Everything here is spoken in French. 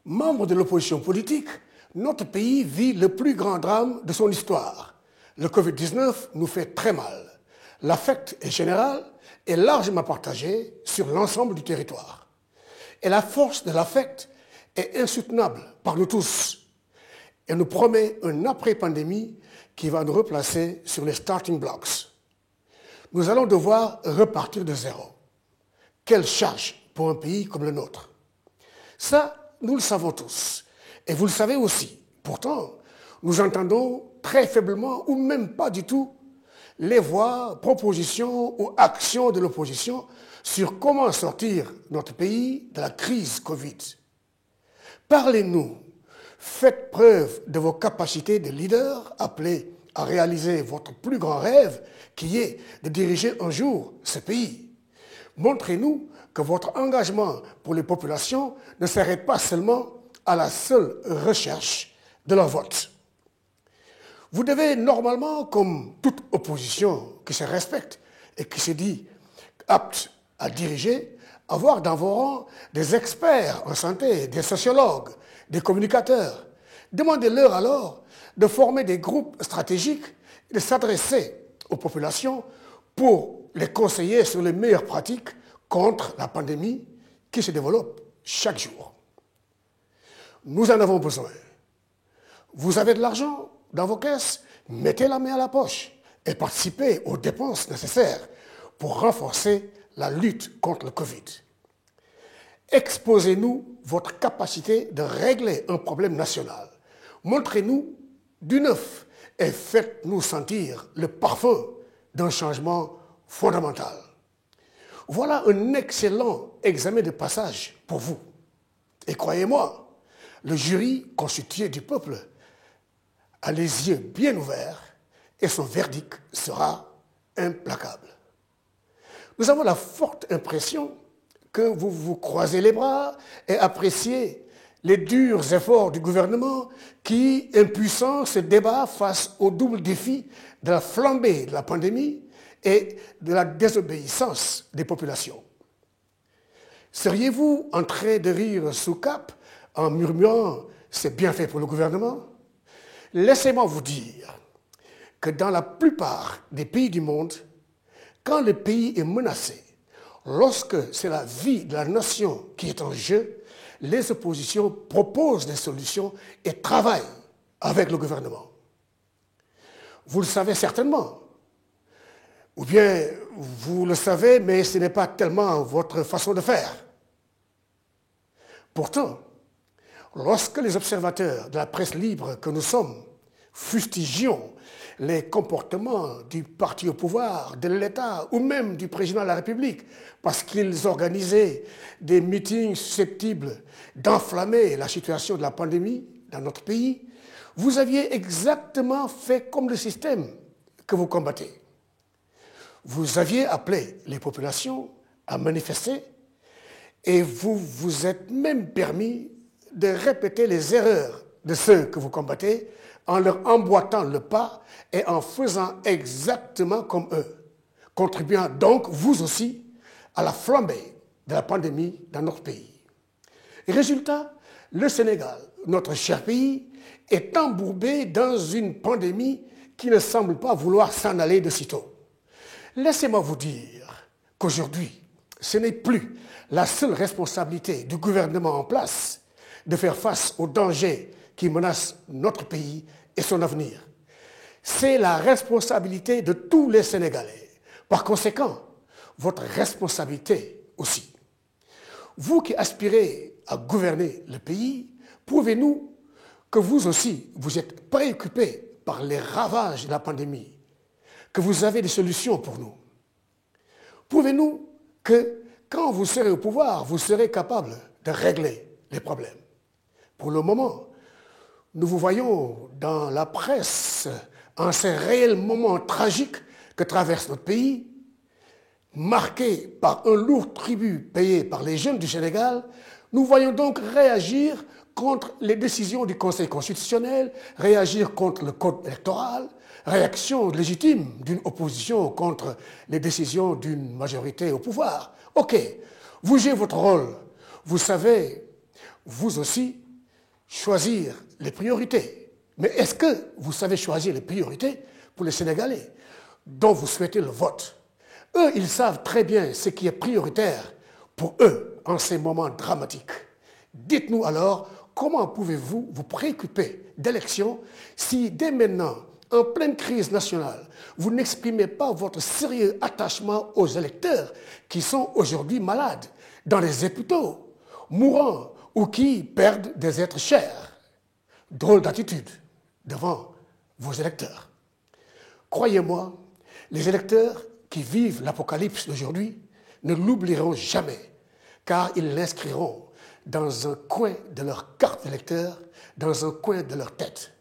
Membre de l'opposition politique, notre pays vit le plus grand drame de son histoire. Le Covid-19 nous fait très mal. L'affect est général et largement partagé sur l'ensemble du territoire. Et la force de l'affect est insoutenable par nous tous. Elle nous promet une après-pandémie qui va nous replacer sur les starting blocks. Nous allons devoir repartir de zéro. Quelle charge pour un pays comme le nôtre. Ça, nous le savons tous. Et vous le savez aussi. Pourtant, nous entendons très faiblement ou même pas du tout les voix, propositions ou actions de l'opposition sur comment sortir notre pays de la crise Covid. Parlez-nous. Faites preuve de vos capacités de leader appelés à réaliser votre plus grand rêve qui est de diriger un jour ce pays. Montrez-nous que votre engagement pour les populations ne s'arrête pas seulement à la seule recherche de leur vote. Vous devez normalement, comme toute opposition qui se respecte et qui se dit apte à diriger, avoir dans vos rangs des experts en santé, des sociologues, des communicateurs. Demandez-leur alors de former des groupes stratégiques et de s'adresser aux populations pour les conseiller sur les meilleures pratiques contre la pandémie qui se développe chaque jour. Nous en avons besoin. Vous avez de l'argent dans vos caisses, mettez la main à la poche et participez aux dépenses nécessaires pour renforcer la lutte contre le Covid. Exposez-nous votre capacité de régler un problème national. Montrez-nous du neuf et faites-nous sentir le parfum d'un changement fondamental. Voilà un excellent examen de passage pour vous. Et croyez-moi, le jury constitué du peuple a les yeux bien ouverts et son verdict sera implacable. Nous avons la forte impression que vous vous croisez les bras et appréciez les durs efforts du gouvernement qui, impuissant, se débat face au double défi de la flambée de la pandémie et de la désobéissance des populations. Seriez-vous en train de rire sous cape en murmurant « c'est bien fait pour le gouvernement » ? Laissez-moi vous dire que dans la plupart des pays du monde, quand le pays est menacé, lorsque c'est la vie de la nation qui est en jeu, les oppositions proposent des solutions et travaillent avec le gouvernement. Vous le savez certainement. Ou bien vous le savez, mais ce n'est pas tellement votre façon de faire. Pourtant, lorsque les observateurs de la presse libre que nous sommes fustigions les comportements du parti au pouvoir, de l'État ou même du président de la République parce qu'ils organisaient des meetings susceptibles d'enflammer la situation de la pandémie dans notre pays, vous aviez exactement fait comme le système que vous combattez. Vous aviez appelé les populations à manifester et vous vous êtes même permis de répéter les erreurs de ceux que vous combattez en leur emboîtant le pas et en faisant exactement comme eux, contribuant donc, vous aussi, à la flambée de la pandémie dans notre pays. Résultat, le Sénégal, notre cher pays, est embourbé dans une pandémie qui ne semble pas vouloir s'en aller de sitôt. Laissez-moi vous dire qu'aujourd'hui, ce n'est plus la seule responsabilité du gouvernement en place de faire face aux dangers qui menacent notre pays et son avenir. C'est la responsabilité de tous les Sénégalais. Par conséquent, votre responsabilité aussi. Vous qui aspirez à gouverner le pays, prouvez-nous que vous aussi, vous êtes préoccupés par les ravages de la pandémie, que vous avez des solutions pour nous. Prouvez-nous que quand vous serez au pouvoir, vous serez capable de régler les problèmes. Pour le moment, nous vous voyons dans la presse en ces réels moments tragiques que traverse notre pays, marqué par un lourd tribut payé par les jeunes du Sénégal. Nous voyons donc réagir contre les décisions du Conseil constitutionnel, réagir contre le code électoral, réaction légitime d'une opposition contre les décisions d'une majorité au pouvoir. Ok, vous jouez votre rôle. Vous savez, vous aussi, choisir les priorités. Mais est-ce que vous savez choisir les priorités pour les Sénégalais dont vous souhaitez le vote? Eux, ils savent très bien ce qui est prioritaire pour eux en ces moments dramatiques. Dites-nous alors, comment pouvez-vous vous préoccuper d'élections si dès maintenant, en pleine crise nationale, vous n'exprimez pas votre sérieux attachement aux électeurs qui sont aujourd'hui malades, dans les hôpitaux, mourants ou qui perdent des êtres chers? Drôle d'attitude devant vos électeurs. Croyez-moi, les électeurs qui vivent l'apocalypse d'aujourd'hui ne l'oublieront jamais, car ils l'inscriront dans un coin de leur carte d'électeur, dans un coin de leur tête.